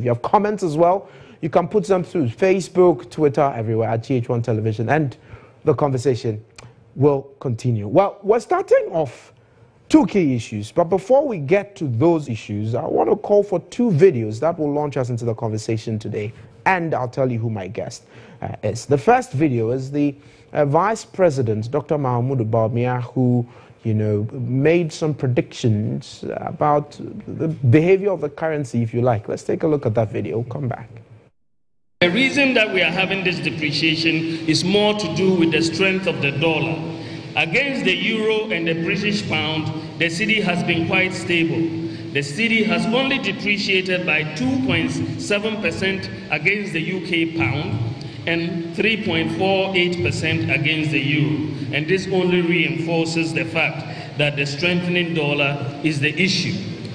you have comments as well, you can put them through Facebook, Twitter, everywhere at GH1 Television, and the conversation will continue. Well, we're starting off two key issues, but before we get to those issues, I want to call for two videos that will launch us into the conversation today, and I'll tell you who my guest is. The first video is the Vice President, Dr. Mahmoud Bawumia, who made some predictions about the behavior of the currency, if you like. Let's take a look at that video. Come back. The reason that we are having this depreciation is more to do with the strength of the dollar. Against the euro and the British pound, the cedi has been quite stable. The cedi has only depreciated by 2.7% against the UK pound and 3.48% against the euro. And this only reinforces the fact that the strengthening dollar is the issue.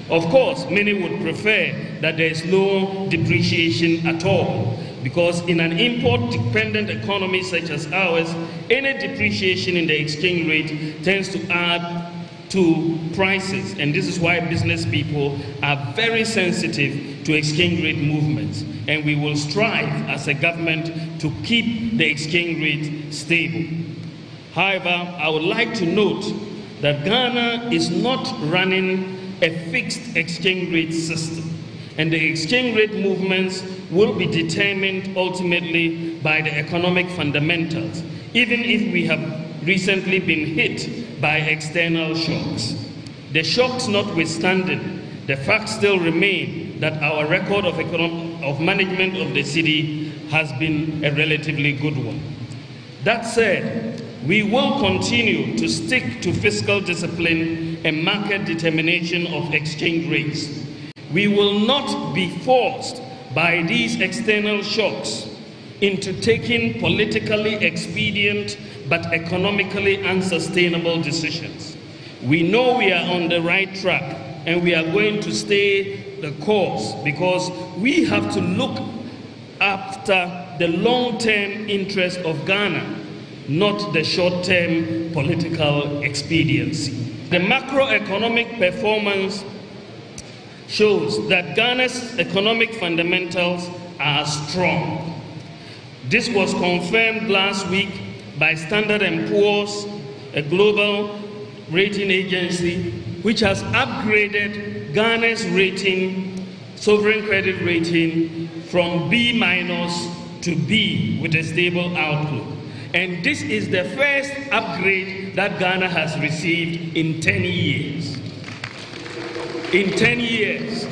Of course, many would prefer that there is no depreciation at all, because in an import-dependent economy such as ours, any depreciation in the exchange rate tends to add to prices, and this is why business people are very sensitive to exchange rate movements, and we will strive as a government to keep the exchange rate stable. However, I would like to note that Ghana is not running a fixed exchange rate system, and the exchange rate movements will be determined ultimately by the economic fundamentals, even if we have recently been hit by external shocks. The shocks notwithstanding, the fact still remains that our record of management of the cedi has been a relatively good one. That said, we will continue to stick to fiscal discipline and market determination of exchange rates. We will not be forced by these external shocks into taking politically expedient but economically unsustainable decisions. We know we are on the right track, and we are going to stay the course, because we have to look after the long-term interest of Ghana, not the short-term political expediency. The macroeconomic performance shows that Ghana's economic fundamentals are strong. This was confirmed last week by Standard & Poor's, a global rating agency, which has upgraded Ghana's rating, sovereign credit rating, from B- to B with a stable outlook. And this is the first upgrade that Ghana has received in 10 years. In 10 years.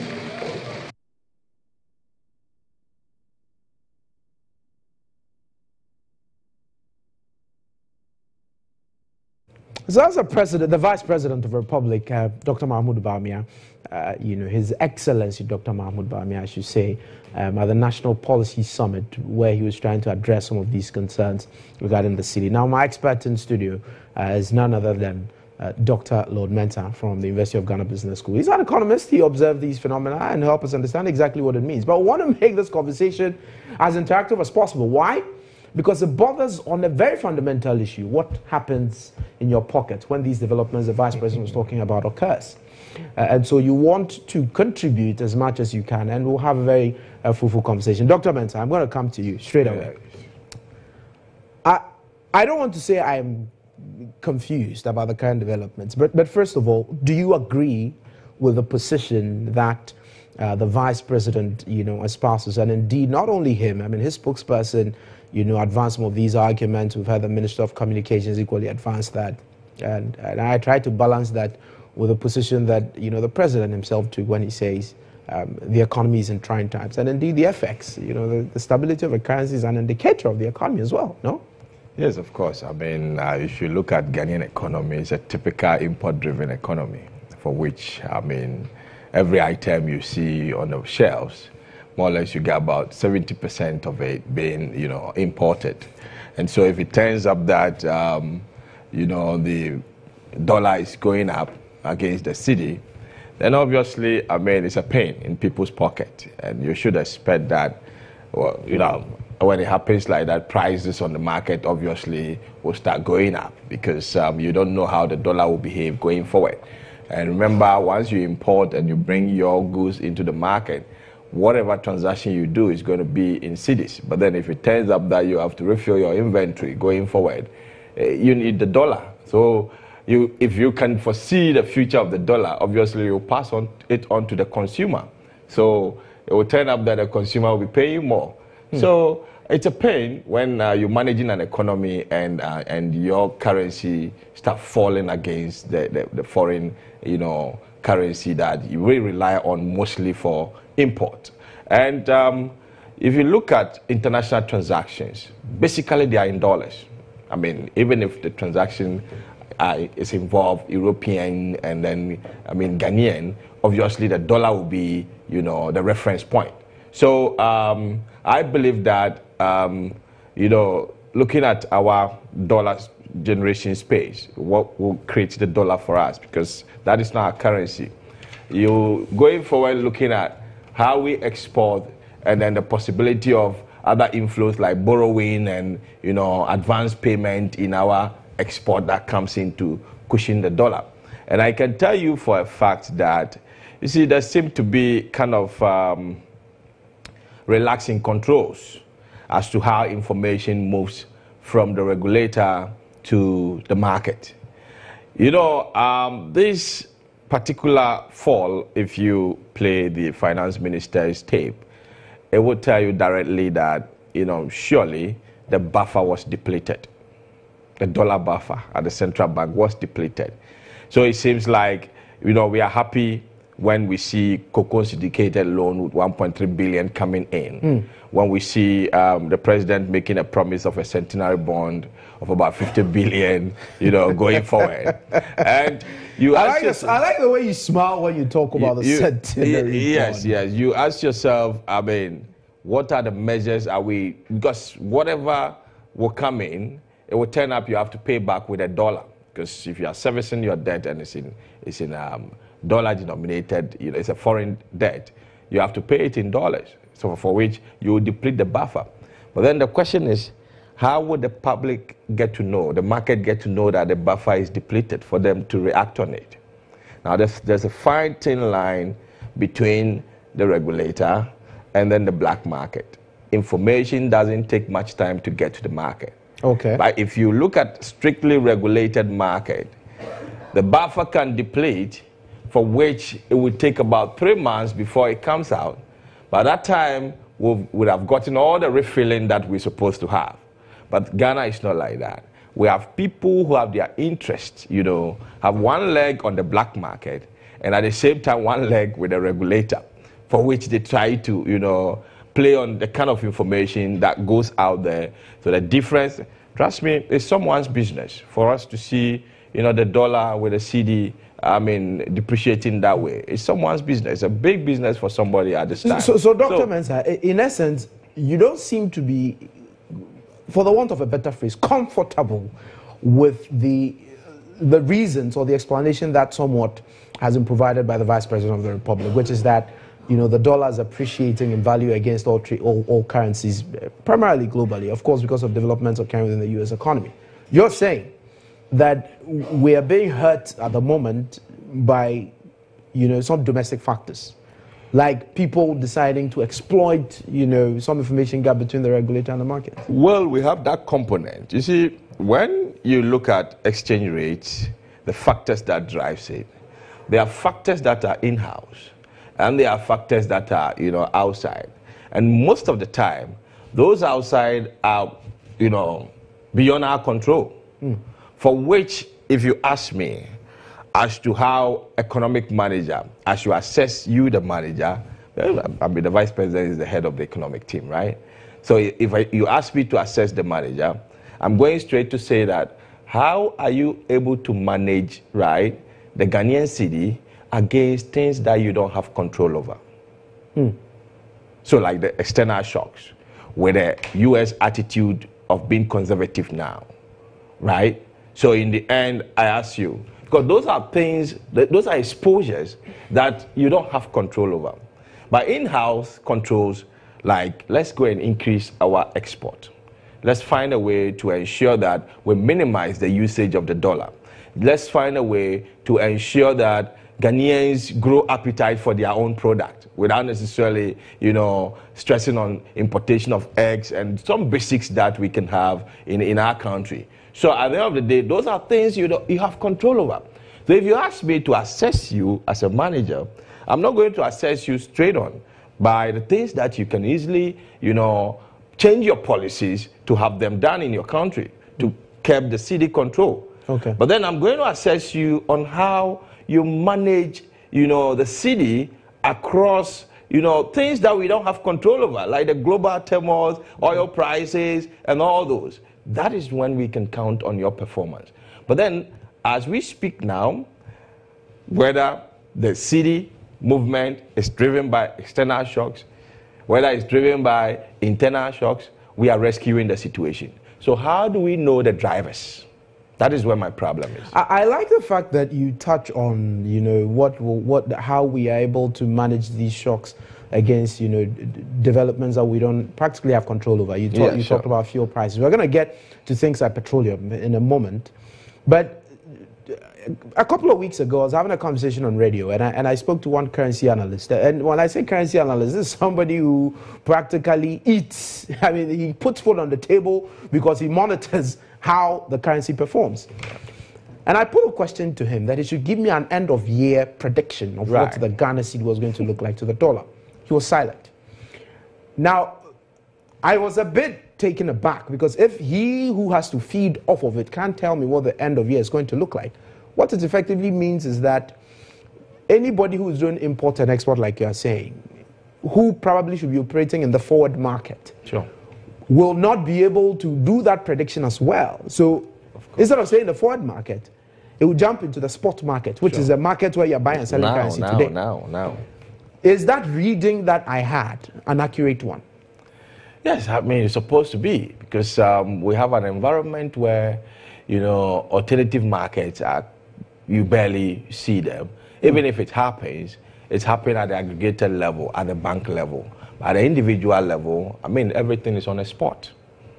So as a president, the Vice President of the Republic, Dr. Mahmoud Bawumia, His Excellency Dr. Mahmoud Bawumia, I should say, at the National Policy Summit, where he was trying to address some of these concerns regarding the city. Now, my expert in studio is none other than Dr. Lord Mensah from the University of Ghana Business School. He's an economist. He observed these phenomena and helped us understand exactly what it means. But I want to make this conversation as interactive as possible. Why? Because it bothers on a very fundamental issue: what happens in your pocket when these developments the Vice President was talking about occurs. And so you want to contribute as much as you can, and we'll have a very fruitful conversation. Dr. Mensah, I'm going to come to you straight away. I don't want to say I'm confused about the current developments, but first of all, do you agree with the position that the Vice President, espouses? And indeed, not only him, I mean, his spokesperson, advanced some of these arguments. We've had the Minister of Communications equally advance that. And I try to balance that with the position that, the President himself took when he says the economy is in trying times. And indeed, the FX, the stability of the currency is an indicator of the economy as well, no? Yes, of course. I mean, if you look at Ghanaian economy, it's a typical import-driven economy, for which, I mean, every item you see on the shelves, more or less you get about 70% of it being, imported. And so if it turns up that, the dollar is going up against the cedi, then obviously, I mean, it's a pain in people's pocket. And you should expect that, well, when it happens like that, prices on the market obviously will start going up, because you don't know how the dollar will behave going forward. And remember, once you import and you bring your goods into the market, whatever transaction you do is going to be in cedis. But then if it turns up that you have to refill your inventory going forward, you need the dollar. So if you can foresee the future of the dollar, obviously you'll pass it on to the consumer. So it will turn up that the consumer will be paying more. So it's a pain when you're managing an economy and your currency start falling against the foreign, currency that you really rely on mostly for import. And if you look at international transactions, basically they are in dollars. I mean, even if the transaction is involved European and then, Ghanaian, obviously the dollar will be, the reference point. So I believe that, looking at our dollar generation space, what will create the dollar for us, because that is not our currency. You going forward looking at how we export and then the possibility of other inflows like borrowing and, advance payment in our export that comes into cushion the dollar. And I can tell you for a fact that, you see, there seem to be kind of relaxing controls as to how information moves from the regulator to the market. This particular fall, if you play the finance minister's tape, it will tell you directly that, surely the buffer was depleted. The dollar buffer at the central bank was depleted. So it seems like, we are happy when we see cocoa syndicated loan with 1.3 billion coming in. When we see the president making a promise of a centenary bond of about 50 billion, going forward. And I like the way you smile when you talk about the centenary bond. Yes. You ask yourself, what are the measures because whatever will come in, it will turn up you have to pay back with a dollar. Because if you are servicing your debt and it's in dollar denominated, it's a foreign debt, you have to pay it in dollars. So for which you will deplete the buffer. But then the question is, how would the public get to know, the market get to know that the buffer is depleted for them to react on it? Now there's a fine thin line between the regulator and then the black market. Information doesn't take much time to get to the market. Okay. But if you look at strictly regulated market, the buffer can deplete, for which it would take about 3 months before it comes out. By that time, we would have gotten all the refilling that we're supposed to have. But Ghana is not like that. We have people who have their interests, have one leg on the black market, and at the same time, one leg with the regulator, for which they try to, play on the kind of information that goes out there. So the difference, trust me, is someone's business. For us to see, the dollar with the CD, depreciating that way, it's someone's business. A big business for somebody at this time. So Dr. Mensah, in essence, you don't seem to be, for the want of a better phrase, comfortable with the reasons or the explanation that somewhat has been provided by the Vice President of the Republic, which is that the dollar is appreciating in value against all currencies, primarily globally, of course, because of developments occurring within the U.S. economy. You're saying that we are being hurt at the moment by, some domestic factors, like people deciding to exploit, some information gap between the regulator and the market. Well, we have that component. You see, when you look at exchange rates, the factors that drives it, there are factors that are in-house, and there are factors that are, outside. And most of the time, those outside are, beyond our control. For which, if you ask me, as to how economic manager, as you assess you, the manager, the vice president is the head of the economic team, right? So if you ask me to assess the manager, I'm going straight to say that, how are you able to manage, right, the Ghanaian cedi against things that you don't have control over? So like the external shocks, with the U.S. attitude of being conservative now, right? So in the end, I ask you, because those are things, those are exposures that you don't have control over. But in-house controls, like, let's go and increase our export. Let's find a way to ensure that we minimize the usage of the dollar. Let's find a way to ensure that Ghanaians grow appetite for their own product, without necessarily, stressing on importation of eggs and some basics that we can have in our country. So at the end of the day, those are things you have control over. So if you ask me to assess you as a manager, I'm not going to assess you straight on by the things that you can easily, change your policies to have them done in your country to curb the city control. Okay. But then I'm going to assess you on how you manage, the city across, things that we don't have control over, like the global turmoil, oil prices, and all those. That is when we can count on your performance. But then, as we speak now, whether the city movement is driven by external shocks, whether it's driven by internal shocks, we are rescuing the situation. So how do we know the drivers? That is where my problem is. I like the fact that you touch on, how we are able to manage these shocks against, developments that we don't practically have control over. You talked about fuel prices. We're going to get to things like petroleum in a moment. But a couple of weeks ago, I was having a conversation on radio, and I spoke to one currency analyst. And when I say currency analyst, this is somebody who practically eats. I mean, he puts food on the table because he monitors how the currency performs. And I put a question to him that he should give me an end-of-year prediction of what the Ghana cedi was going to look like to the dollar. He was silent. Now, I was a bit taken aback because if he who has to feed off of it can't tell me what the end of year is going to look like, what it effectively means is that anybody who is doing import and export, like you are saying, who probably should be operating in the forward market, will not be able to do that prediction as well. So instead of saying the forward market, it will jump into the spot market, which is a market where you're buying and selling currency today. Now. Is that reading that I had an accurate one? Yes, I mean, it's supposed to be, because we have an environment where, alternative markets you barely see them. Even if it happens, it's happening at the aggregated level, at the bank level. At the individual level, I mean, everything is on a spot.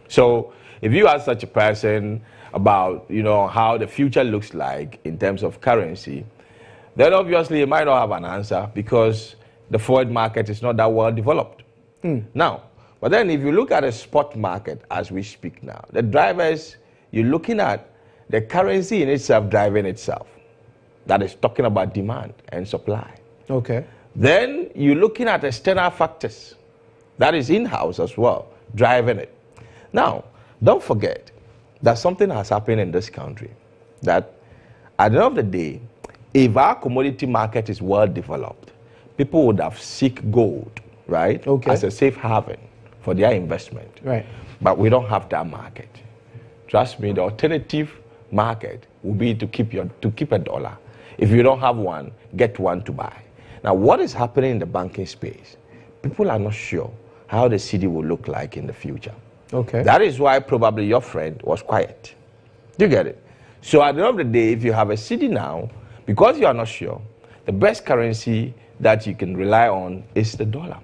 So if you ask such a person about, how the future looks like in terms of currency, then obviously you might not have an answer because the forward market is not that well developed. Now, but then if you look at a spot market as we speak now, the drivers, you're looking at the currency in itself driving itself. That is talking about demand and supply. Okay. Then you're looking at external factors. That is in-house as well, driving it. Now, don't forget that something has happened in this country. That at the end of the day, if our commodity market is well developed, people would have seek gold, right? Okay. As a safe haven for their investment. Right. But we don't have that market. Trust me, the alternative market will be to keep a dollar. If you don't have one, get one to buy. Now, what is happening in the banking space? People are not sure how the cedi will look like in the future. Okay. That is why probably your friend was quiet. Do you get it? So at the end of the day, if you have a cedi now, because you are not sure, the best currency that you can rely on is the dollar.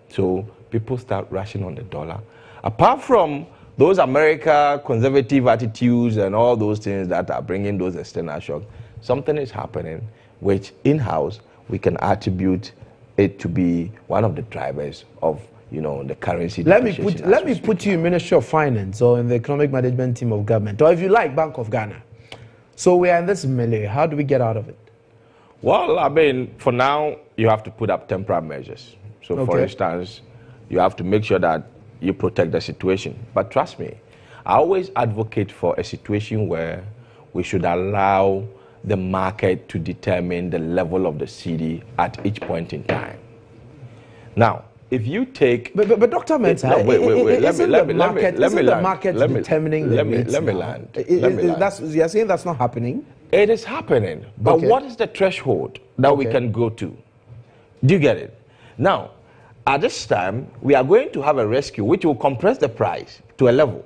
So people start rushing on the dollar. Apart from those America conservative attitudes and all those things that are bringing those external shocks, something is happening which in-house we can attribute it to be one of the drivers of the currency. Let me put you in Ministry of Finance or in the economic management team of government, or if you like, Bank of Ghana. So we are in this melee. How do we get out of it? Well, I mean, for now, you have to put up temporary measures. So, for instance, you have to make sure that you protect the situation. But trust me, I always advocate for a situation where we should allow the market to determine the level of the cedi at each point in time. Now, if you take... But Dr. Mensah, wait. Let me land. You're saying that's not happening? It is happening. But what is the threshold that we can go to? Do you get it? Now, at this time, we are going to have a rescue which will compress the price to a level.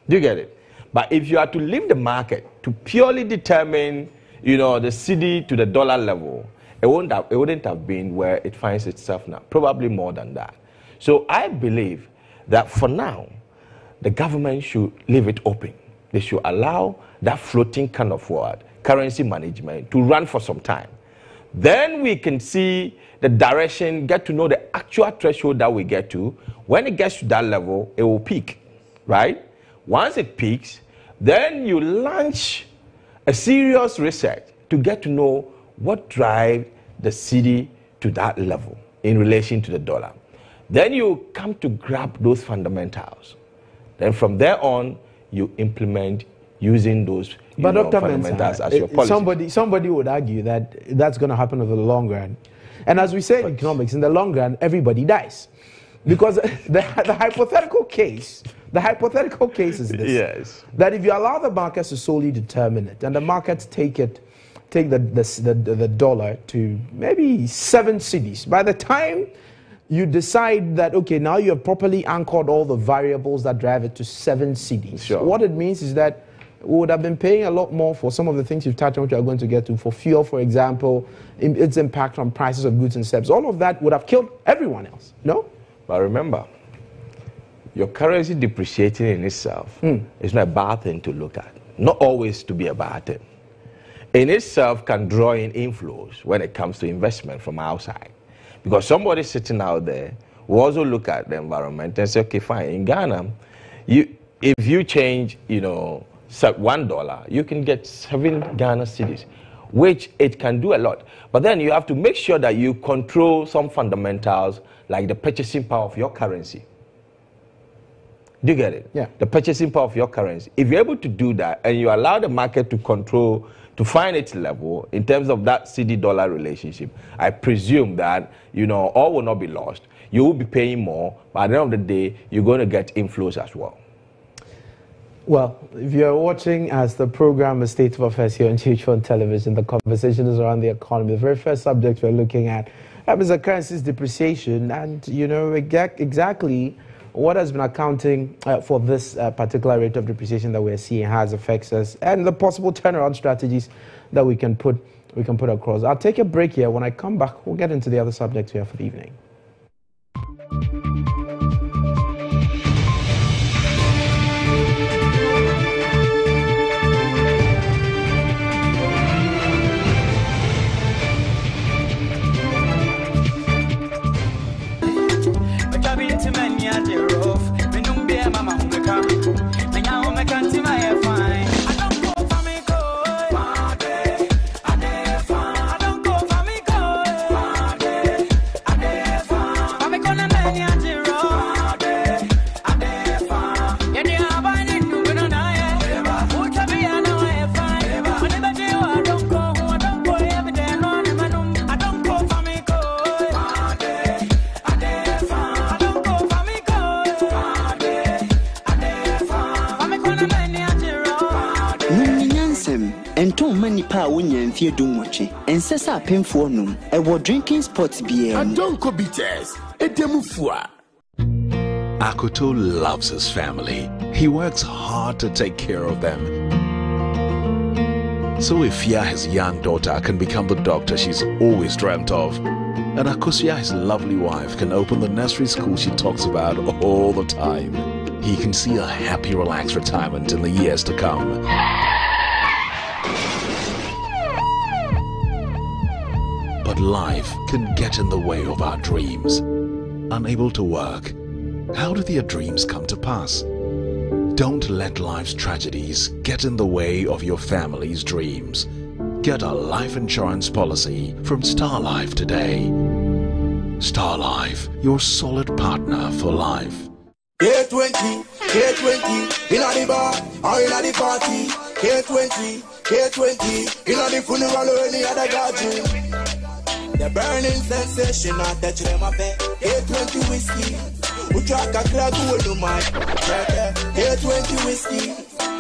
Do you get it? But if you are to leave the market to purely determine, the cedi to the dollar level, it wouldn't have been where it finds itself now. Probably more than that. So I believe that for now, the government should leave it open. They should allow that floating kind of currency management to run for some time. Then we can see the direction, get to know the actual threshold that we get to. When it gets to that level, it will peak, right? Once it peaks, then you launch a serious research to get to know what drives the city to that level in relation to the dollar. Then you come to grab those fundamentals. Then from there on, you implement using those fundamentals as your policy. Somebody would argue that that's going to happen over the long run. And as we say in economics, in the long run, everybody dies. Because the hypothetical case is this. Yes. That if you allow the markets to solely determine it, and the markets take the dollar to maybe 7 cities, by the time you decide that, okay, now you have properly anchored all the variables that drive it to 7 cities. Sure. What it means is that we would have been paying a lot more for some of the things you've touched on, which we are going to get to, for fuel, for example, its impact on prices of goods and services. All of that would have killed everyone else, no? But remember, your currency depreciating in itself is not a bad thing to look at. Not always to be a bad thing. In itself can draw in inflows when it comes to investment from outside. Because somebody sitting out there will also look at the environment and say, okay, fine, in Ghana, if you change, $1, you can get 7 Ghana cedis, which it can do a lot. But then you have to make sure that you control some fundamentals like the purchasing power of your currency. Do you get it? Yeah. The purchasing power of your currency. If you're able to do that and you allow the market to control, to find its level in terms of that cedi-dollar relationship, I presume that, all will not be lost. You will be paying more, but at the end of the day, you're going to get inflows as well. Well, if you're watching as the program is State of Affairs here on Chichon Television, the conversation is around the economy. The very first subject we're looking at is the currency's depreciation, and exactly what has been accounting for this particular rate of depreciation that we're seeing has affects us, and the possible turnaround strategies that we can put across. I'll take a break here. When I come back, we'll get into the other subjects we have for the evening. Drinking spots beer. And don't go bitters. Akoto loves his family. He works hard to take care of them. So Ifya, his young daughter, can become the doctor she's always dreamt of. And Akosia, his lovely wife, can open the nursery school she talks about all the time. He can see a happy, relaxed retirement in the years to come. But life can get in the way of our dreams. Unable to work, how do their dreams come to pass? Don't let life's tragedies get in the way of your family's dreams. Get a life insurance policy from Star Life today. Star Life, your solid partner for life. K20, in the bar or in the party. K20, in the funeral or any other gathering. The burning sensation, I touch them up. K20 whiskey, we track a clock with the mic. K20 whiskey,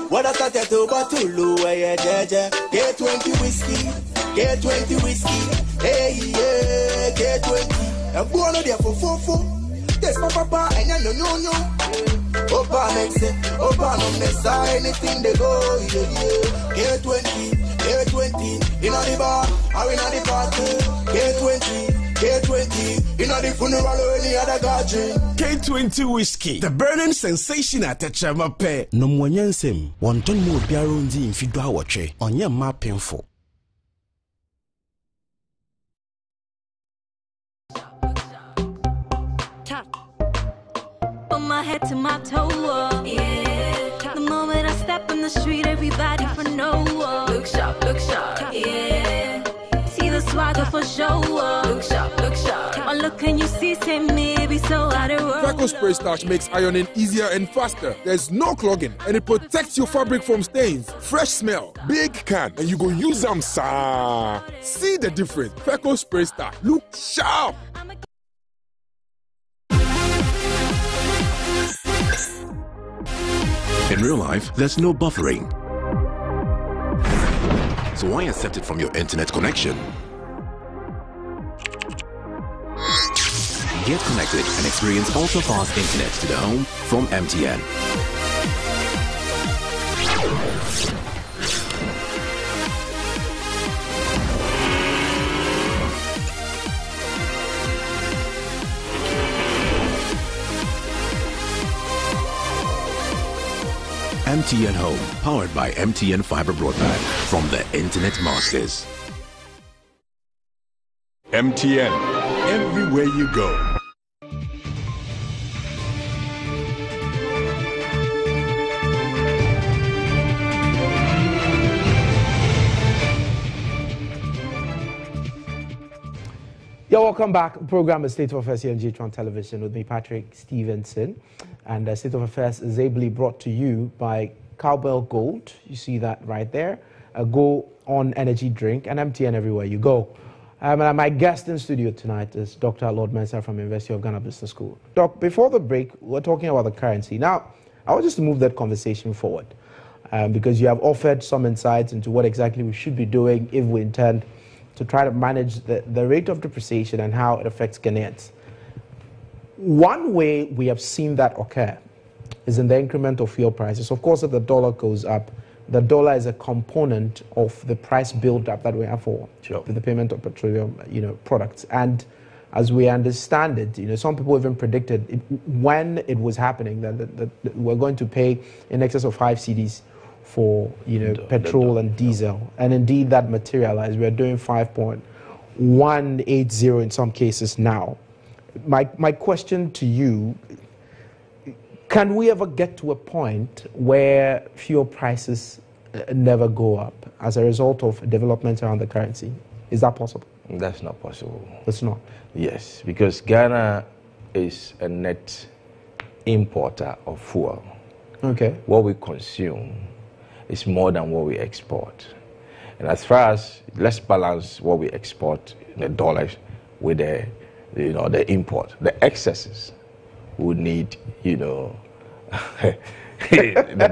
what I thought to Batulu, K20 whiskey, K20 whiskey, hey, yeah, K20. I'm going there for 4. There's my papa, and no. Opa makes it, Opa no mess, anything they go, yeah. K20, in the bar, or in the party. K20, in the funeral or any other gathering. K20 whiskey, the burning sensation at the Chamape. No more yansem, 1 ton more biarundi in Fidwa watch, on your mapping for. from my head to my toe. Yeah. The moment I step in the street, everybody for no. Look sharp, yeah. See the swagger for show. Look sharp, oh, look, can you see, say maybe so out of world. Feco Spray Starch makes ironing easier and faster. There's no clogging, and it protects your fabric from stains. Fresh smell, big can, and you go use them, sir. See the difference. Feco Spray Starch. Look sharp. In real life, there's no buffering. So why accept it from your internet connection? Get connected and experience ultra-fast internet to the home from MTN. MTN Home, powered by MTN Fiber Broadband from the Internet Masters. MTN, everywhere you go. Yeah, welcome back. The program is State of Affairs here on J1 Television with me, Patrick Stevenson. And State of Affairs is ably brought to you by Cowbell Gold. You see that right there. A Go On energy drink and MTN everywhere you go. And my guest in studio tonight is Dr. Lord Mensah from University of Ghana Business School. Doc, before the break, we're talking about the currency. Now, I want just to move that conversation forward because you have offered some insights into what exactly we should be doing if we intend to try to manage the rate of depreciation and how it affects Ghanaians. One way we have seen that occur is in the increment of fuel prices. Of course, if the dollar goes up, the dollar is a component of the price build-up that we have for the payment of petroleum, products. And as we understand it, some people even predicted when it was happening that we're going to pay in excess of 5 cedis for petrol and diesel, and indeed that materialized. We are doing 5.180 in some cases now. My question to you: can we ever get to a point where fuel prices never go up as a result of developments around the currency? Is that possible? That's not possible. It's not. Yes, because Ghana is a net importer of fuel. Okay. What we consume is more than what we export. And as far as, let's balance what we export in the dollars with the import. The excesses would need, the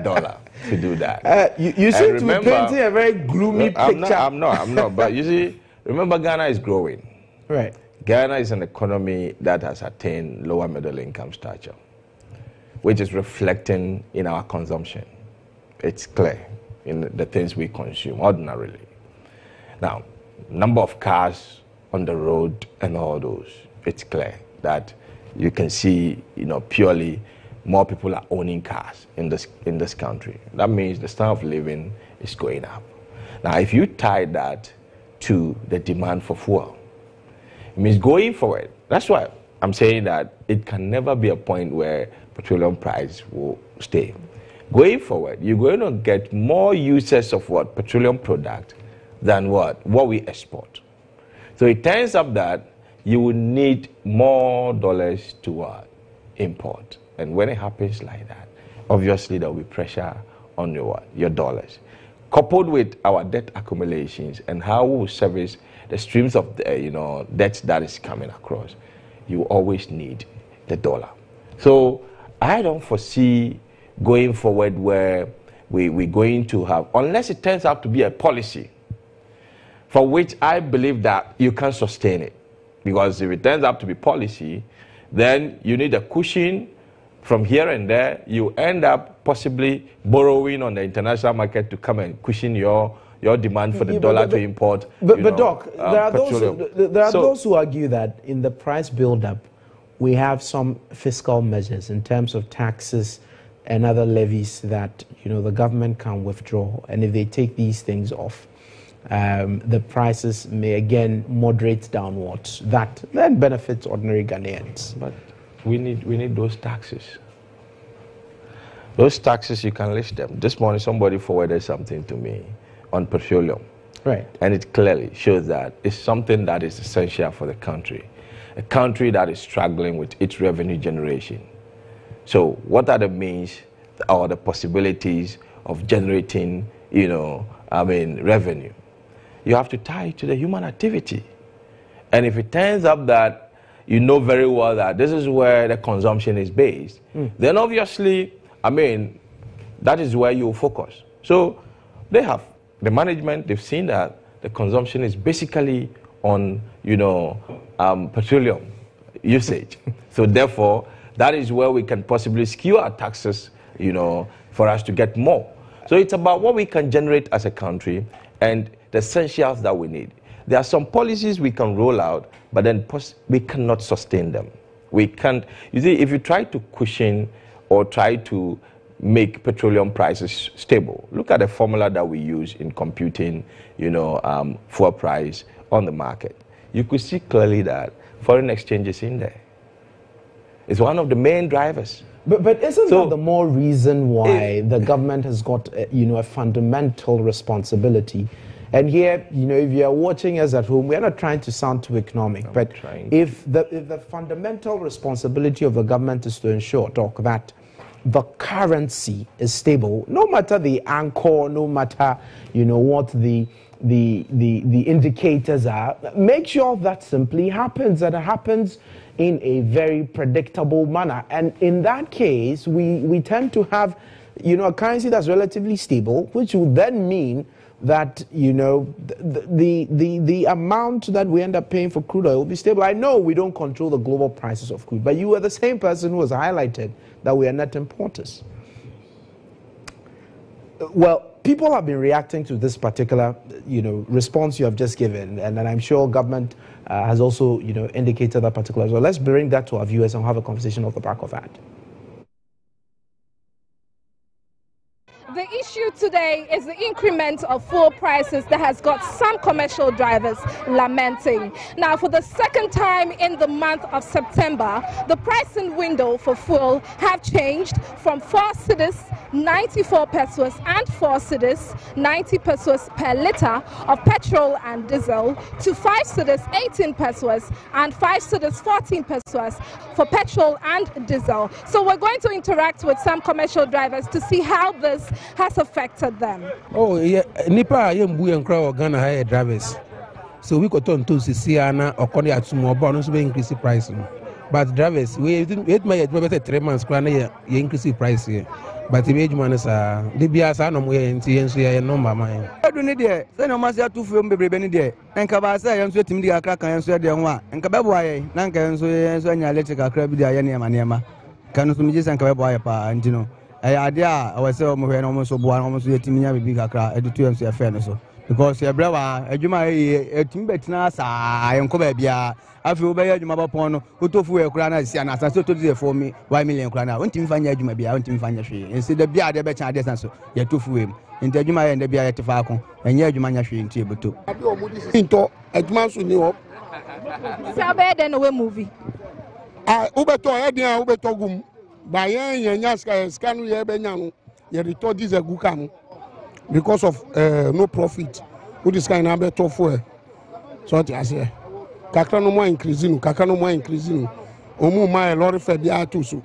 dollar to do that. You seem to be painting a very gloomy picture. I'm not. But you see, remember, Ghana is growing. Right. Ghana is an economy that has attained lower middle income stature, which is reflecting in our consumption. It's clear in the things we consume ordinarily. Now, number of cars on the road and all those, it's clear that you can see, purely more people are owning cars in this country. That means the standard of living is going up. Now, if you tie that to the demand for fuel, it means going forward. That's why I'm saying that it can never be a point where petroleum price will stay. Going forward, you're going to get more users of petroleum product than what we export. So it turns up that you will need more dollars to import. And when it happens like that, obviously there will be pressure on your dollars. Coupled with our debt accumulations and how we will service the streams of debt that is coming across, you always need the dollar. So I don't foresee going forward where we're going to have, unless it turns out to be a policy for which I believe that you can sustain it. Because if it turns out to be policy, then you need a cushion from here and there. You end up possibly borrowing on the international market to come and cushion your demand for the dollar to import. But Doc, there are those who argue that in the price build-up, we have some fiscal measures in terms of taxes and other levies that the government can withdraw, and if they take these things off, the prices may again moderate downwards. That then benefits ordinary Ghanaians. But we need those taxes. Those taxes, you can list them. This morning, somebody forwarded something to me on petroleum. Right. And it clearly shows that it's something that is essential for the country. A country that is struggling with its revenue generation. So what are the means or the possibilities of generating, revenue? You have to tie it to the human activity. And if it turns up that you know very well that this is where the consumption is based, then obviously, that is where you focus. So they have, the management, they've seen that the consumption is basically on, petroleum usage. So therefore, that is where we can possibly skew our taxes, for us to get more. So it's about what we can generate as a country and the essentials that we need. There are some policies we can roll out, but then we cannot sustain them. We can't, you see, if you try to cushion or try to make petroleum prices stable, look at the formula that we use in computing, fuel price on the market. You could see clearly that foreign exchange is in there. It's one of the main drivers. But isn't that the more reason why the government has got, a fundamental responsibility? And here, if you are watching us at home, we are not trying to sound too economic, but if the fundamental responsibility of the government is to ensure, that the currency is stable, no matter the anchor, no matter, what the indicators are, make sure that simply happens, that it happens in a very predictable manner. And in that case, we tend to have, a currency that's relatively stable, which would then mean that, the amount that we end up paying for crude oil will be stable. I know we don't control the global prices of crude, but you were the same person who has highlighted that we are net importers. Well, people have been reacting to this particular, response you have just given, and I'm sure government has also, indicated that particular as well. Let's bring that to our viewers and have a conversation off the back of that. The issue today is the increment of fuel prices that has got some commercial drivers lamenting. Now, for the second time in the month of September, the pricing window for fuel have changed from 4 cedis, 94 pesos, and 4 cedis, 90 pesos per litre of petrol and diesel, to 5 cedis, 18 pesos, and 5 cedis, 14 pesos for petrol and diesel. So we're going to interact with some commercial drivers to see how this has affected them. Oh, yeah, Nipa, Yambu and Crow, Ghana hire drivers. So we got on to Sisiana or Korea to more bonus, we increase the price. But drivers, we may have 3 months, you increase the price here. But the age man is a DBS, no way in TNC, no mamma. I don't need it. Then I must have to film baby Benny, and Cabasa and sweating the crack and sweat the one, and Cabaway, Nanka and so and electrical crab, the Ayana, Canusumijis and Cabaway, and idea I was almost almost 18 years big crack at the 2 MC fairness. Because your brother, a Juma, a Timbetna, I am Cobebia. I feel bad, my upon who tofu a crown as an assassin to for me, 1 million crown. I want him find you may be out in Fanyashi. Instead the beer, the better distance, you tofu him. In the Juma and the beer at the Falcon, and yet you manage in table too. Into a month with you. Sabe than a movie. I Ubeto Edia Ubetogum. By Yaska scan we Benyano, you return this a good because of no profit. Who this kind of better for? So I say, Kakano more increasing, Kakano more increasing. Omu my lorry fed the atusu.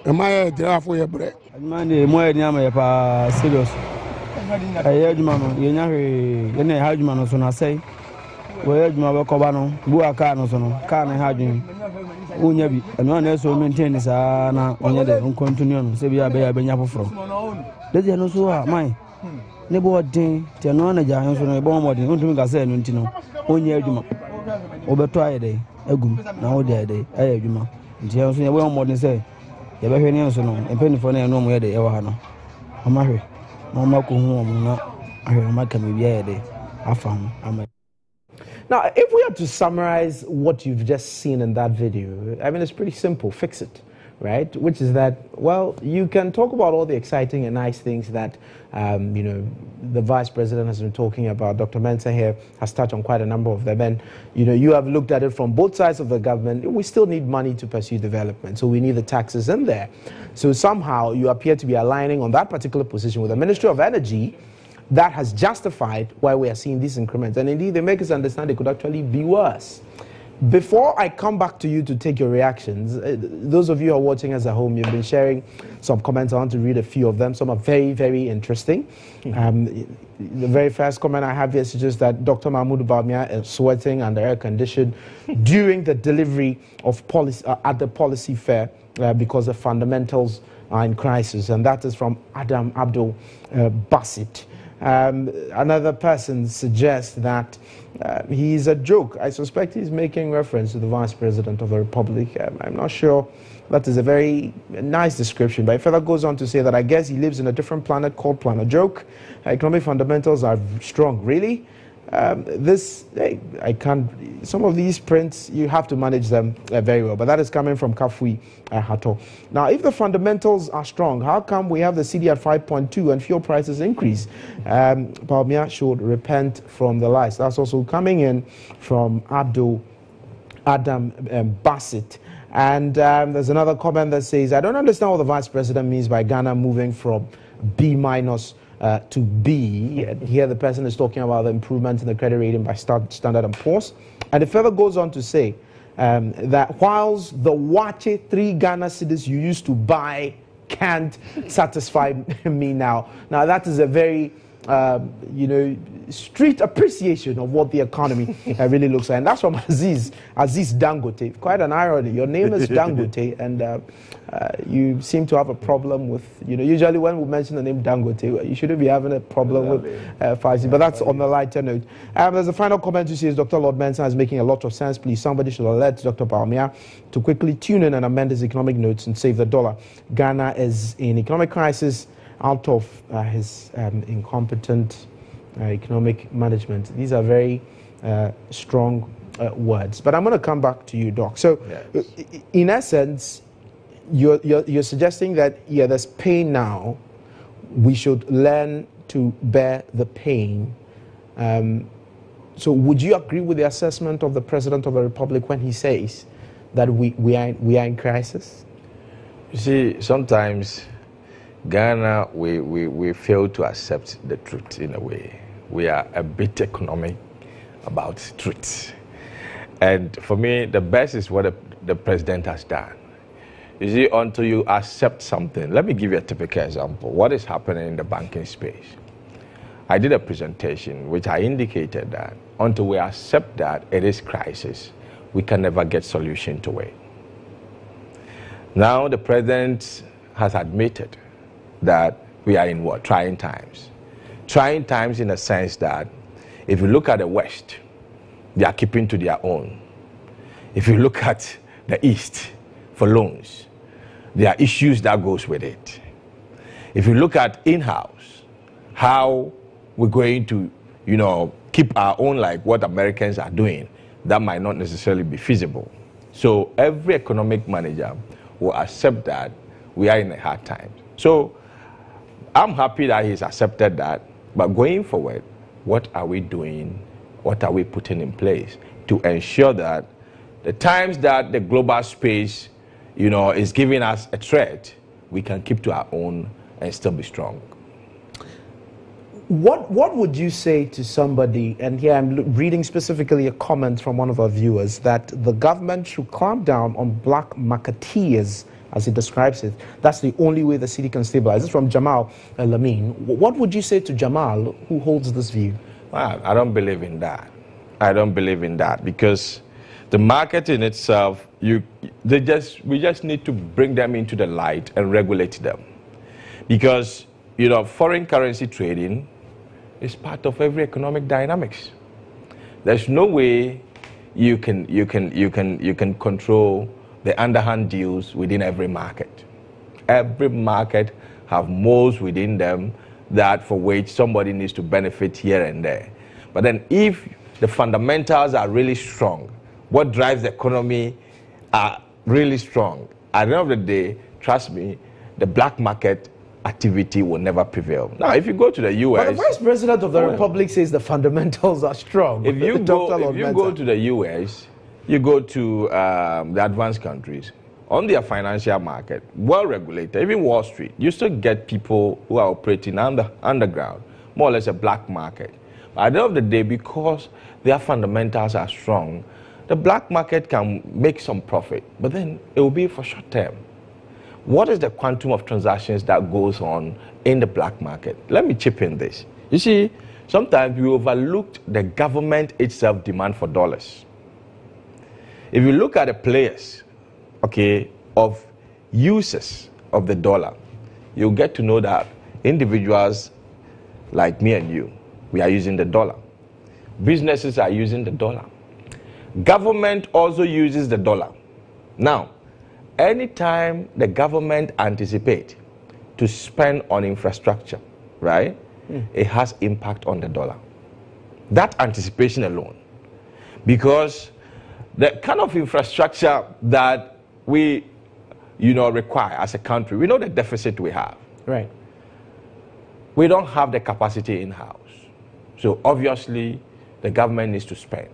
Am I a giraffe for your bread? Monday, more than Yama serious. I heard Mama, you had man on I say. Where Juma Cobano, Buacano, Can I had him? Unyabi, and one else will maintain this on the continuum, Sabia Bay Benyapo from. Does you know so mine? Nebo Ding, Tianona Giants on a bomb or the Untumga Untino, Unya Juma. Over 2 day, a gum, now day, I Juma. And she also well more than say, the Bahanian and penny for no more day, Evahano. I'm married. Mamma Kuhum, I hear my can be a day. I found. Now, if we had to summarize what you've just seen in that video, it's pretty simple. Fix it. right? Which is that, well, you can talk about all the exciting and nice things that, you know, the Vice President has been talking about. Dr. Mensah here has touched on quite a number of them. And, you know, you have looked at it from both sides of the government. We still need money to pursue development, so we need the taxes in there. So somehow you appear to be aligning on that particular position with the Ministry of Energy that has justified why we are seeing these increments. And indeed, they make us understand it could actually be worse. Before I come back to you to take your reactions, those of you who are watching us at home, you've been sharing some comments. I want to read a few of them. Some are very, very interesting. The very first comment I have here is just that Dr. Mahmoud Bawumia is sweating under air condition during the delivery of policy at the policy fair because the fundamentals are in crisis. And that is from Adam Abdul Basit. Another person suggests that he's a joke. I suspect he's making reference to the Vice President of the Republic. I'm not sure. That is a very nice description. But he further goes on to say that I guess he lives in a different planet called Planet Joke. Economic fundamentals are strong. Really? I can't. Some of these prints, you have to manage them very well. But that is coming from Kafui Hato. Now, if the fundamentals are strong, how come we have the CD at 5.2 and fuel prices increase? Bawumia should repent from the lies. That's also coming in from Adam Bassett. And there's another comment that says, I don't understand what the Vice President means by Ghana moving from B- to B. And here the person is talking about the improvement in the credit rating by Standard & Poor's. And it further goes on to say that whilst the Wache 3 Ghana cedis you used to buy can't satisfy me now. Now that is a very, you know, street appreciation of what the economy really looks like. And that's from Aziz Dangote. Quite an irony. Your name is Dangote, and you seem to have a problem with, you know, usually when we mention the name Dangote, you shouldn't be having a problem with Faisal, but that's on the lighter note. There's a final comment who says, Dr. Lord Mensah is making a lot of sense. Please, somebody should alert Dr. Bawumia to quickly tune in and amend his economic notes and save the dollar. Ghana is in economic crisis out of his incompetent economic management. These are very strong words. But I'm going to come back to you, Doc. So, yes. In essence, you're suggesting that, yeah, there's pain now. We should learn to bear the pain. So would you agree with the assessment of the President of the Republic when he says that we are in crisis? You see, sometimes Ghana, we fail to accept the truth in a way. We are a bit economic about truth. And for me, the best is what the president has done. You see, until you accept something, let me give you a typical example. What is happening in the banking space? I did a presentation which I indicated that until we accept that it is crisis, we can never get solution to it. Now the president has admitted that we are in what? Trying times. Trying times in the sense that if you look at the West, they are keeping to their own. If you look at the East for loans, there are issues that goes with it. If you look at in-house, how we're going to, you know, keep our own like what Americans are doing, that might not necessarily be feasible. So every economic manager will accept that we are in a hard time. So I'm happy that he's accepted that. But going forward, what are we doing? What are we putting in place to ensure that the times that the global space, you know, is giving us a threat, we can keep to our own and still be strong? What would you say to somebody, and here I'm reading specifically a comment from one of our viewers, that the government should clamp down on black marketeers, as he describes it. That's the only way the city can stabilize. This is from Jamal Lamine. What would you say to Jamal, who holds this view? Well, I don't believe in that. I don't believe in that because the market in itself, we just need to bring them into the light and regulate them. Because, you know, foreign currency trading is part of every economic dynamics. There's no way you can control the underhand deals within every market. Every market have moles within them that for which somebody needs to benefit here and there. But then if the fundamentals are really strong, what drives the economy are really strong, at the end of the day, trust me, the black market activity will never prevail. Now, if you go to the U.S. But the Vice President of the Republic says the fundamentals are strong. If you go to the U.S., you go to the advanced countries, on their financial market, well-regulated, even Wall Street, you still get people who are operating underground, more or less a black market. But at the end of the day, because their fundamentals are strong, the black market can make some profit, but then it will be for short term. What is the quantum of transactions that goes on in the black market? Let me chip in this. You see, sometimes we overlooked the government itself demand for dollars. If you look at the players, okay, of users of the dollar, you'll get to know that individuals like me and you, we are using the dollar. Businesses are using the dollar. Government also uses the dollar. Now, anytime the government anticipates to spend on infrastructure, right, it has impact on the dollar. That anticipation alone. Because the kind of infrastructure that we, require as a country, we know the deficit we have. Right. We don't have the capacity in-house. So obviously, the government needs to spend.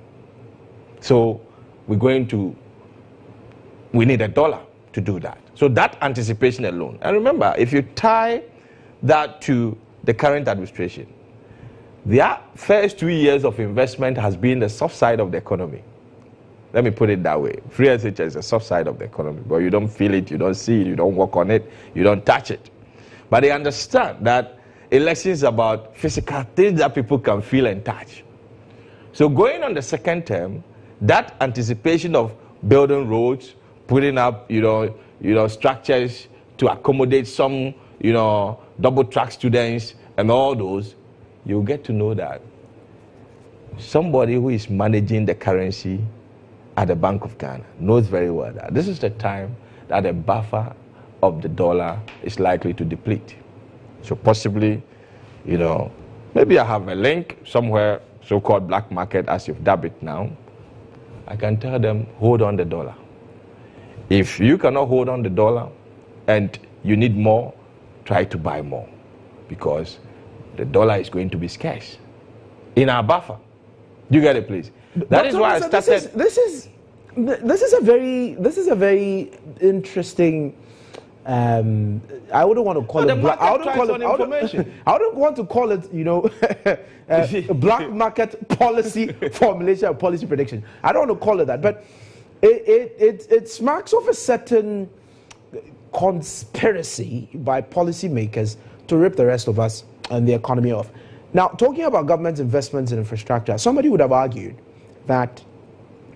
So we need a dollar to do that. So that anticipation alone. And remember, if you tie that to the current administration, their first 2 years of investment has been the soft side of the economy. Let me put it that way. Free SH is the soft side of the economy, but you don't feel it, you don't see it, you don't work on it, you don't touch it. But they understand that elections is about physical things that people can feel and touch. So going on the second term, that anticipation of building roads, putting up, structures to accommodate some, double track students and all those, you'll get to know that somebody who is managing the currency at the Bank of Ghana knows very well that this is the time that the buffer of the dollar is likely to deplete. So possibly, maybe I have a link somewhere, so-called black market, as you've dubbed it now. I can tell them, hold on the dollar. If you cannot hold on the dollar and you need more, try to buy more, because the dollar is going to be scarce in our buffer. Do you get it, please? That is why I started. This is a very interesting. I wouldn't want to call it. I wouldn't want to call it. Black market policy formulation or policy prediction. I don't want to call it that, but it smacks of a certain conspiracy by policymakers to rip the rest of us and the economy off. Now, talking about government investments in infrastructure, somebody would have argued that,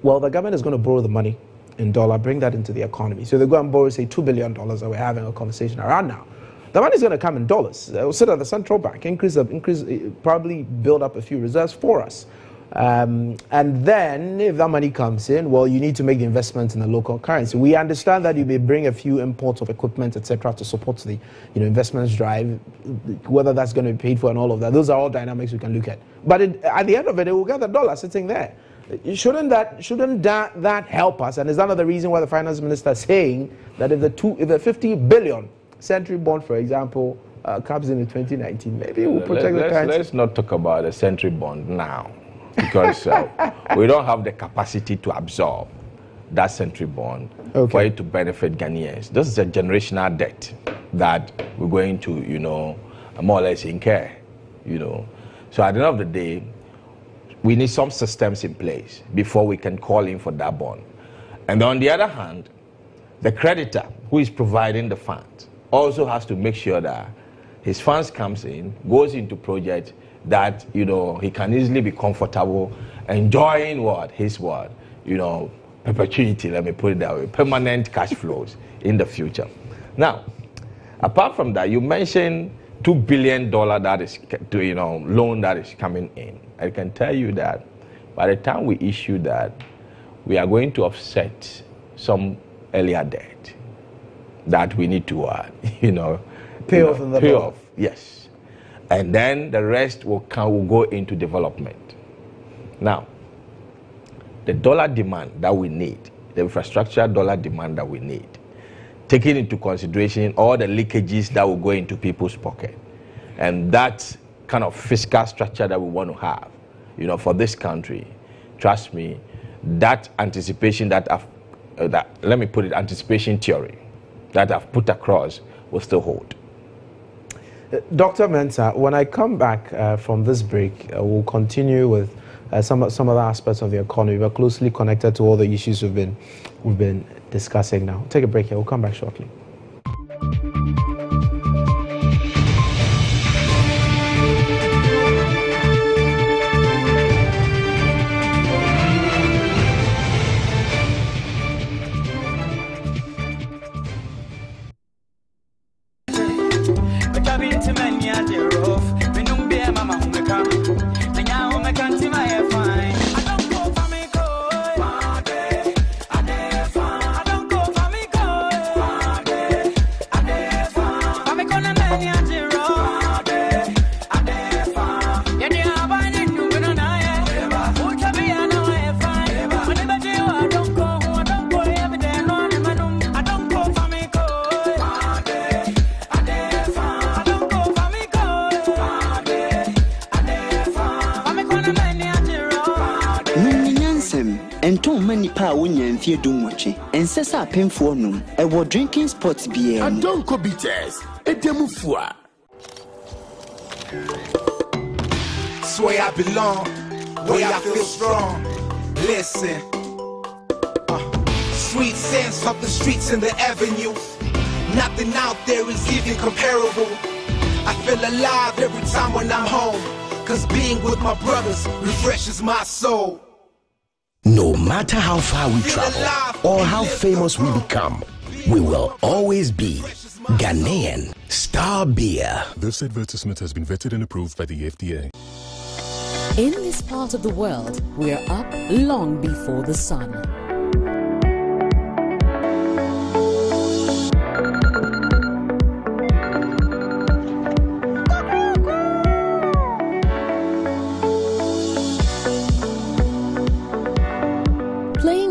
well, the government is going to borrow the money in dollar, bring that into the economy. So they go and borrow, say, $2 billion that we're having a conversation around now. The money is going to come in dollars. It will sit at the central bank, probably build up a few reserves for us. And then if that money comes in, well, you need to make the investments in the local currency. We understand that you may bring a few imports of equipment, etc., to support the investments drive, whether that's going to be paid for and all of that. Those are all dynamics we can look at. But at the end of it, we'll get the dollar sitting there. Shouldn't that help us? And is that not the reason why the finance minister is saying that if the 50 billion century bond, for example, comes in 2019, maybe it will protect the currency? Let's not talk about the century bond now, because we don't have the capacity to absorb that century bond for it to benefit Ghanaians. This is a generational debt that we're going to, more or less incur, So at the end of the day, we need some systems in place before we can call in for that bond. And on the other hand, the creditor who is providing the funds also has to make sure that his funds comes in, goes into projects that, he can easily be comfortable enjoying perpetuity, let me put it that way, permanent cash flows in the future. Now, apart from that, you mentioned $2 billion that is, loan that is coming in. I can tell you that by the time we issue that, we are going to offset some earlier debt that we need to, pay off. Yes. And then the rest will go into development. Now, the dollar demand that we need, the infrastructure dollar demand that we need, taking into consideration all the leakages that will go into people's pocket. And that kind of fiscal structure that we want to have, for this country, trust me, that anticipation let me put it, anticipation theory that I've put across will still hold. Dr. Mensah, when I come back from this break, we'll continue with some other aspects of the economy. We're closely connected to all the issues we've been discussing now. Take a break here. We'll come back shortly. Ensesa penfonum ewo drinking spots beer. And don't go bitters. Edemufua. It's where I belong, where I feel strong. Listen, sweet sense of the streets and the avenue. Nothing out there is even comparable. I feel alive every time when I'm home, 'cause being with my brothers refreshes my soul. No matter how far we travel or how famous we become, we will always be Ghanaian. Star Beer. This advertisement has been vetted and approved by the FDA. In this part of the world, we're up long before the sun.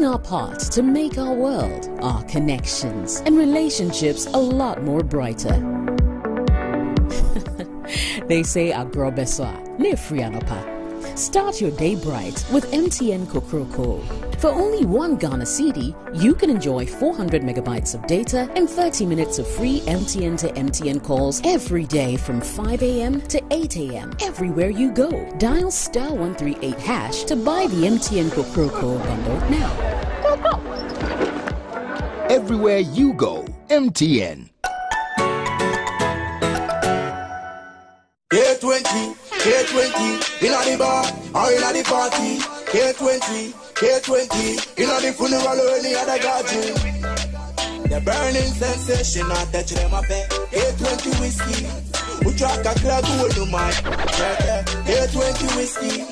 Our part to make our world, our connections and relationships a lot more brighter. They say agrobeswa nefrianopa. Start your day bright with MTN Kokroko. For only 1 Ghana cedi, you can enjoy 400 megabytes of data and 30 minutes of free MTN to MTN calls every day from 5 a.m. to 8 a.m. everywhere you go. Dial *138# to buy the MTN Kokroko bundle now. Everywhere you go, MTN. K20, in the bar, or in the party. K20, in the funeral or any other gathering. The burning sensation, I touch them up. K20 whiskey, we track a cloud to the mind. K20 whiskey,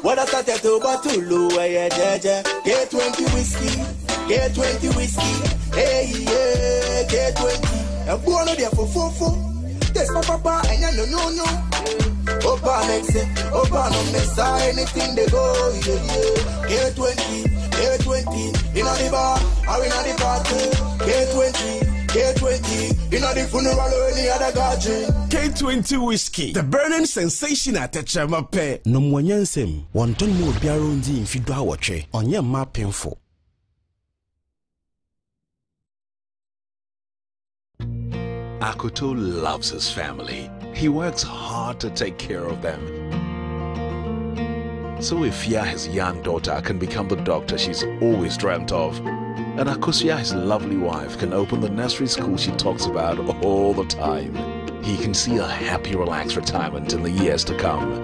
what I started to battle, where you K20 whiskey, K20 whiskey, hey, yeah, K20. I'm born there for 4. There's my papa, and I no. Opa makes it, Opa no mess anything they go, yeah. K20, in the bar, or in the party. K20, in the funeral or any other gathering. K20 whiskey, the burning sensation at Chamape. No mwanyansem, wanton mo biarundi in fidwa wache, onye ma painful. Akoto loves his family. He works hard to take care of them. So Ifya, his young daughter, can become the doctor she's always dreamt of. And Akosia, his lovely wife, can open the nursery school she talks about all the time. He can see a happy, relaxed retirement in the years to come.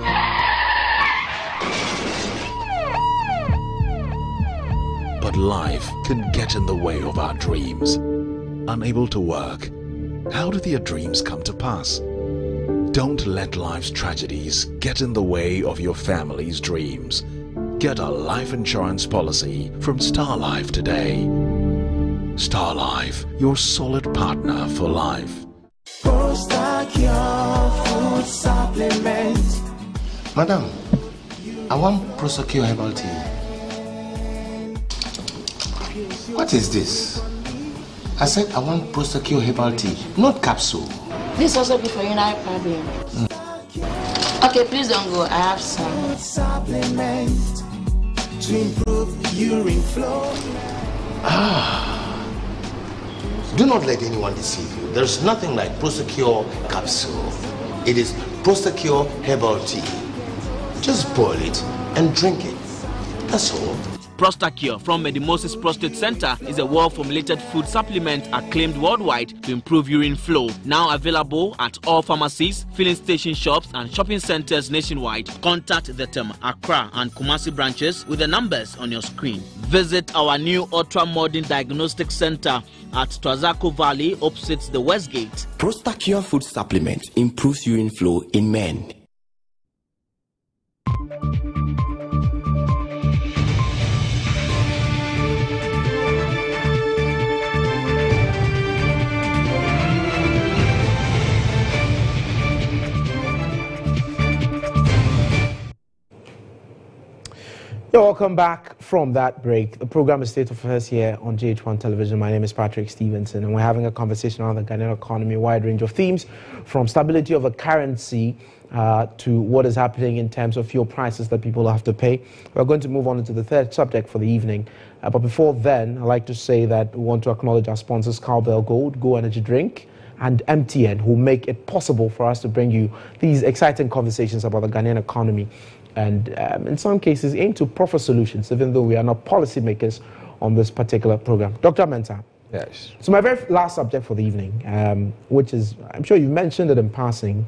But life can get in the way of our dreams. Unable to work, how do your dreams come to pass? Don't let life's tragedies get in the way of your family's dreams. Get a life insurance policy from Star Life today. Star Life, your solid partner for life. Food supplement. Madam, I want Prosecure herbal tea. What is this? I said I want Prosecure herbal tea, not capsule. This also be for you, no problem. Okay, please don't go. I have some. Supplement to improve urine flow. Do not let anyone deceive you. There's nothing like Prosecure capsule. It is Prosecure herbal tea. Just boil it and drink it. That's all. Prostacure from Medimosis Prostate Center is a well-formulated food supplement acclaimed worldwide to improve urine flow. Now available at all pharmacies, filling station shops, and shopping centers nationwide. Contact the Tema, Accra, and Kumasi branches with the numbers on your screen. Visit our new ultra-modern diagnostic center at Twazako Valley, opposite the West Gate. Prostacure food supplement improves urine flow in men. Welcome back from that break. The program is State of Affairs here on GH1 Television. My name is Patrick Stevenson, and we're having a conversation on the Ghanaian economy, a wide range of themes, from stability of a currency to what is happening in terms of fuel prices that people have to pay. We're going to move on into the third subject for the evening. But before then, I'd like to say that we want to acknowledge our sponsors, Cowbell Gold, Go Energy Drink, and MTN, who make it possible for us to bring you these exciting conversations about the Ghanaian economy, and in some cases aim to proffer solutions, even though we are not policymakers on this particular program. Dr. Mensah. Yes. So my very last subject for the evening, which is, I'm sure you mentioned it in passing,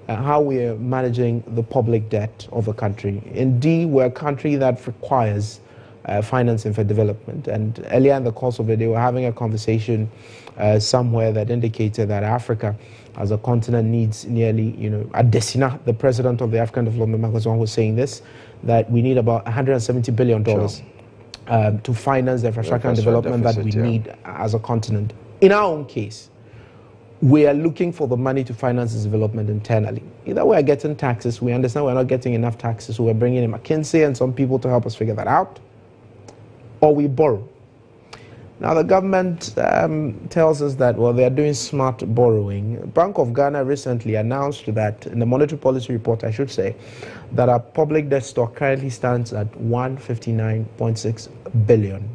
how we are managing the public debt of the country. Indeed, we're a country that requires financing for development. And earlier in the course of the day, we were having a conversation somewhere that indicated that Africa as a continent needs nearly, Adesina, the president of the African Development Bank, was saying this, that we need about $170 billion to finance the infrastructure and development that we need as a continent. In our own case, we are looking for the money to finance this development internally. Either we are getting taxes, we understand we're not getting enough taxes, so we're bringing in McKinsey and some people to help us figure that out, or we borrow. Now, the government tells us that, well, they are doing smart borrowing. Bank of Ghana recently announced that, in the monetary policy report, I should say, that our public debt stock currently stands at 159.6 billion.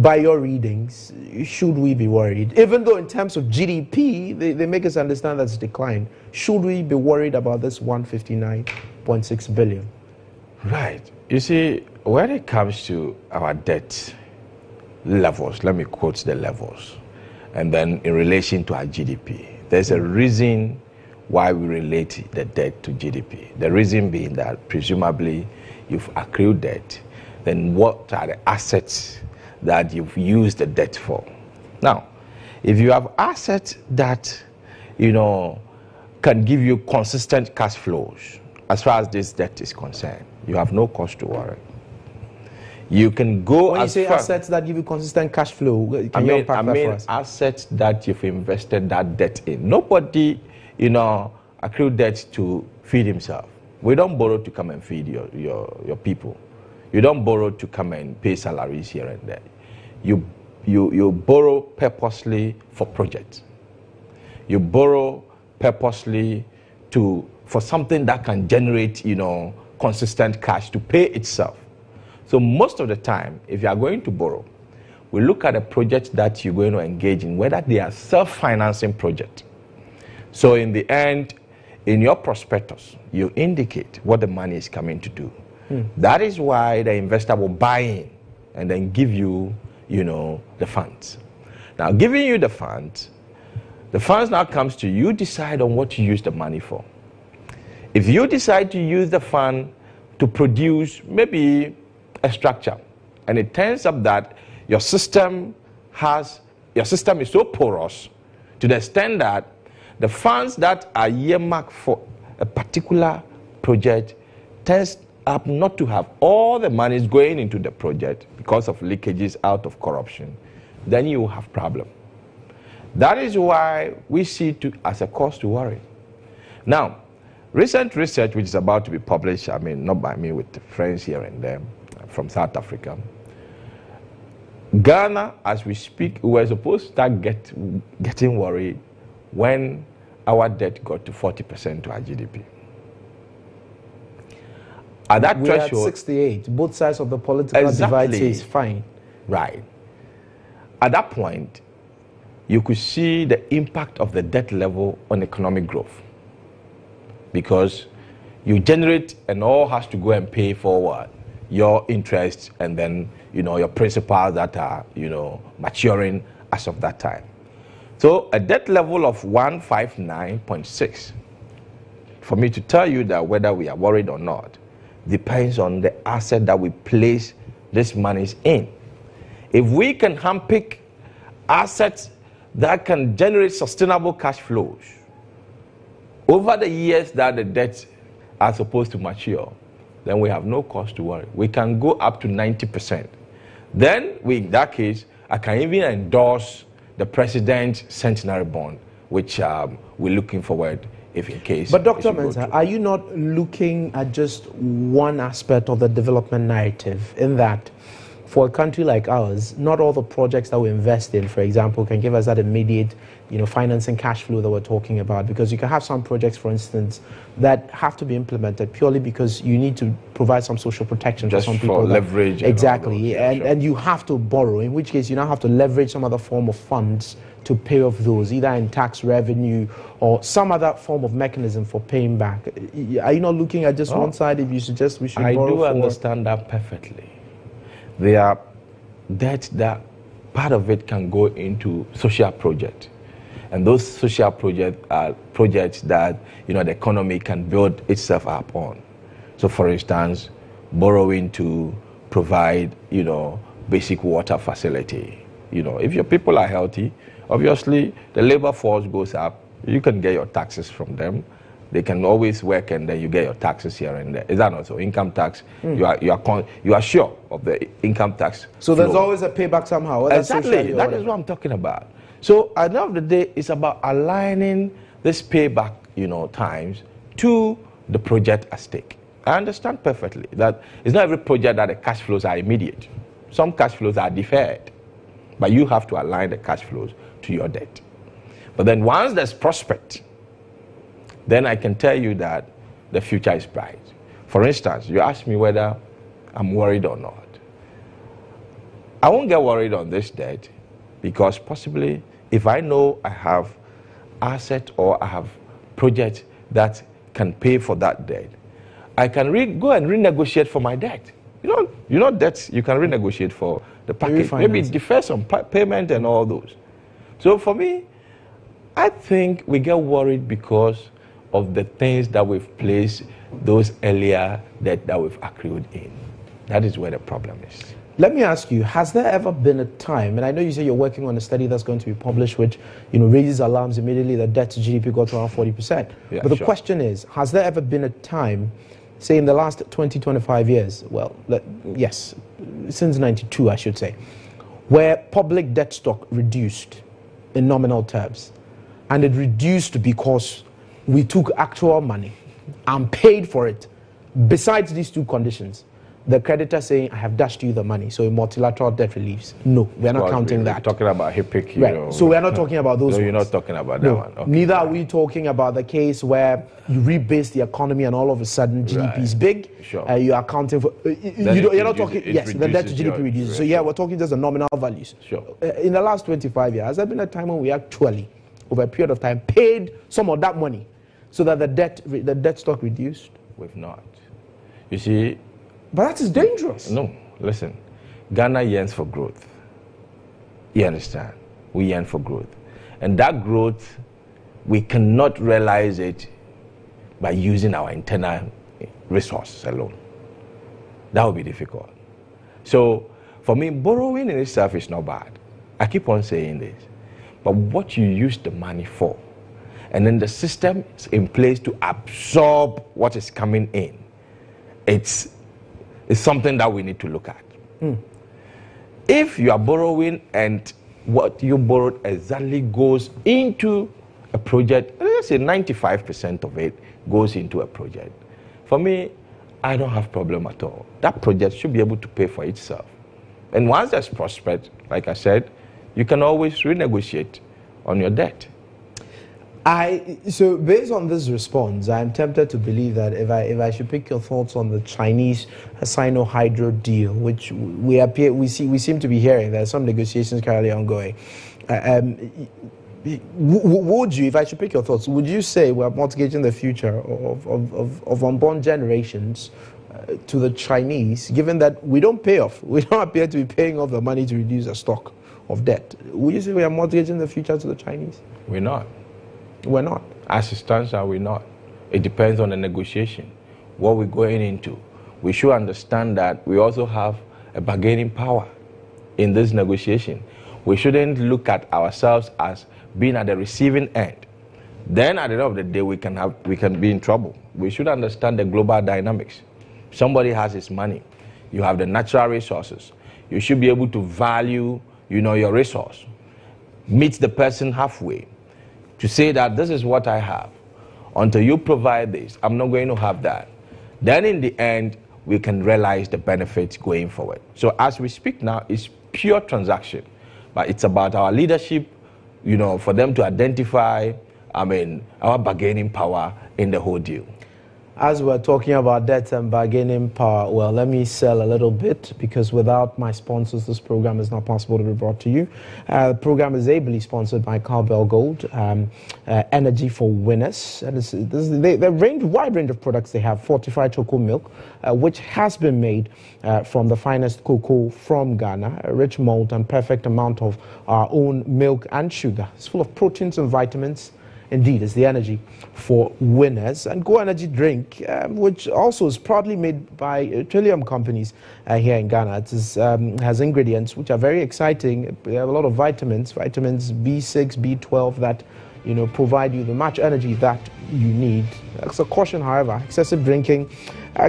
By your readings, should we be worried? Even though in terms of GDP, they make us understand that's declined. Should we be worried about this 159.6 billion? Right. You see, when it comes to our debt levels, let me quote the levels, and then in relation to our GDP, there's a reason why we relate the debt to GDP. The reason being that presumably you've accrued debt, then what are the assets that you've used the debt for? Now, if you have assets that, can give you consistent cash flows, as far as this debt is concerned, you have no cause to worry. You can go when you say assets that give you consistent cash flow, can you unpack that for us? Assets that you've invested that debt in. Nobody, accrued debt to feed himself. We don't borrow to come and feed your people. You don't borrow to come and pay salaries here and there. You borrow purposely for projects. You borrow purposely for something that can generate, consistent cash to pay itself. So most of the time, if you are going to borrow, we look at a project that you're going to engage in, whether they are self-financing project. So in the end, in your prospectus, you indicate what the money is coming to do. That is why the investor will buy in and then give you, the funds. Now, giving you the funds now comes to you decide on what to use the money for. If you decide to use the fund to produce maybe a structure, and it turns up that your system is so porous to the extent that the funds that are earmarked for a particular project turns up not to have all the monies going into the project because of leakages out of corruption, then you will have problem. That is why we see it as a cause to worry. Now, recent research which is about to be published, not by me, with friends here and there from South Africa, Ghana, as we speak, we were supposed to start getting worried when our debt got to 40% to our GDP. At that we're threshold, at 68. Both sides of the political divide say it's fine. Right. At that point, you could see the impact of the debt level on economic growth, because you generate and all has to go and pay for what? Your interest and then, your principal that are, maturing as of that time. So a debt level of 159.6, for me to tell you that whether we are worried or not, depends on the asset that we place this monies in. If we can handpick assets that can generate sustainable cash flows over the years that the debts are supposed to mature, then we have no cause to worry. We can go up to 90%. Then, in that case, I can even endorse the President's centenary bond, which we're looking forward if in case. But Dr. Mensah, are you not looking at just one aspect of the development narrative, in that for a country like ours, not all the projects that we invest in, for example, can give us that immediate, financing cash flow that we're talking about? Because you can have some projects, for instance, that have to be implemented purely because you need to provide some social protection just for some people. For leverage. Exactly. And you have to borrow, in which case you now have to leverage some other form of funds to pay off those, either in tax revenue or some other form of mechanism for paying back. Are you not looking at just one side if you suggest we should borrow? I do understand that perfectly. There are debts that part of it can go into social projects. And those social projects are projects that, the economy can build itself up on. So, for instance, borrowing to provide, basic water facility. If your people are healthy, obviously the labor force goes up. You can get your taxes from them. They can always work, and then you get your taxes here and there. Is that not so? Income tax, you are sure of the income tax. So there's always a payback somehow. Exactly. That is what I'm talking about. So at the end of the day, it's about aligning this payback, times to the project at stake. I understand perfectly that it's not every project that the cash flows are immediate. Some cash flows are deferred, but you have to align the cash flows to your debt. But then once there's prospect, then I can tell you that the future is bright. For instance, you ask me whether I'm worried or not. I won't get worried on this debt, because possibly if I know I have asset or I have projects that can pay for that debt, I can go and renegotiate for my debt. Debts you can renegotiate for the package. Maybe defer some payment and all those. So for me, I think we get worried because of the things that we've placed those earlier that we've accrued in. That is where the problem is. Let me ask you, has there ever been a time, and I know you say you're working on a study that's going to be published, which raises alarms immediately that debt to GDP got to around 40%. Yeah, but the question is, has there ever been a time, say in the last 20, 25 years, yes, since 92 I should say, where public debt stock reduced in nominal terms, and it reduced because we took actual money and paid for it, besides these two conditions? The creditor saying, I have dashed you the money, so a multilateral debt reliefs. No, we're not counting that. We're talking about HIPIC. Right, so we're not talking about those No, ones. you're not talking about that one. Okay. Neither are we talking about the case where you rebase the economy and all of a sudden GDP is big. Sure. You are accounting for... you're not talking... Yes, the debt to GDP reduces. So yeah, we're talking just the nominal values. Sure. In the last 25 years, has there been a time when we actually, over a period of time, paid some of that money so that the debt stock reduced? We've not. You see... But that is dangerous. No, listen. Ghana yearns for growth. You understand? We yearn for growth. And that growth, we cannot realize it by using our internal resources alone. That would be difficult. So, for me, borrowing in itself is not bad. I keep on saying this. But what you use the money for, and then the system is in place to absorb what is coming in, it's something that we need to look at. If you are borrowing and what you borrowed exactly goes into a project, let's say 95% of it goes into a project, for me, I don't have problem at all. That project should be able to pay for itself. And once there's prospect, like I said, you can always renegotiate on your debt. So based on this response, I'm tempted to believe that if I should pick your thoughts on the Chinese Sino-Hydro deal, which we seem to be hearing, there's some negotiations currently ongoing. Would you, if I should pick your thoughts, would you say we're mortgaging the future of unborn generations to the Chinese, given that we don't pay off, we don't appear to be paying off the money to reduce the stock of debt? Would you say we are mortgaging the future to the Chinese? We're not. We're not. As it stands now, we're not. It depends on the negotiation, what we're going into. We should understand that we also have a bargaining power in this negotiation. We shouldn't look at ourselves as being at the receiving end. Then at the end of the day, we can be in trouble. We should understand the global dynamics. Somebody has his money. You have the natural resources. You should be able to value, your resource. Meet the person halfway. To say that this is what I have. Until you provide this, I'm not going to have that. Then in the end, we can realize the benefits going forward. So as we speak now, it's pure transaction. But it's about our leadership, for them to identify, our bargaining power in the whole deal. As we're talking about debt and bargaining power, well, let me sell a little bit, because without my sponsors, this program is not possible to be brought to you. The program is ably sponsored by Cowbell Gold, Energy for Winners. And the wide range of products they have: fortified choco milk, which has been made from the finest cocoa from Ghana, a rich malt and perfect amount of our own milk and sugar. It's full of proteins and vitamins. Indeed, it's the energy for winners. And Go Energy Drink, which also is proudly made by Trillium companies here in Ghana. It has ingredients which are very exciting. They have a lot of vitamins B6, B12 that provide you the much energy that you need. That's a caution, however. Excessive drinking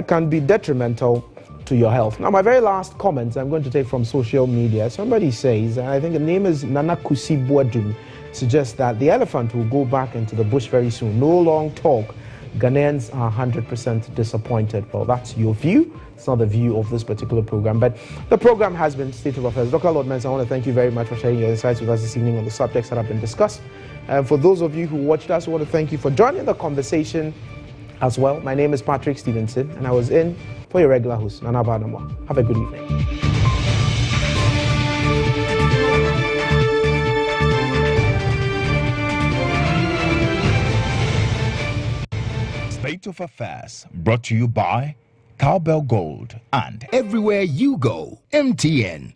can be detrimental to your health. Now, my very last comment I'm going to take from social media. Somebody says, and I think the name is Nana Kusi Boadjum, suggests that the elephant will go back into the bush very soon. No long talk. Ghanaians are 100% disappointed. Well, that's your view. It's not the view of this particular program, but the program has been State of Affairs. Dr. Lord Mensah, I want to thank you very much for sharing your insights with us this evening on the subjects that have been discussed. And for those of you who watched us, I want to thank you for joining the conversation as well. My name is Patrick Stevenson, and I was in for your regular host, Nana Badamo. Have a good evening. State of Affairs, brought to you by Cowbell Gold and everywhere you go, MTN.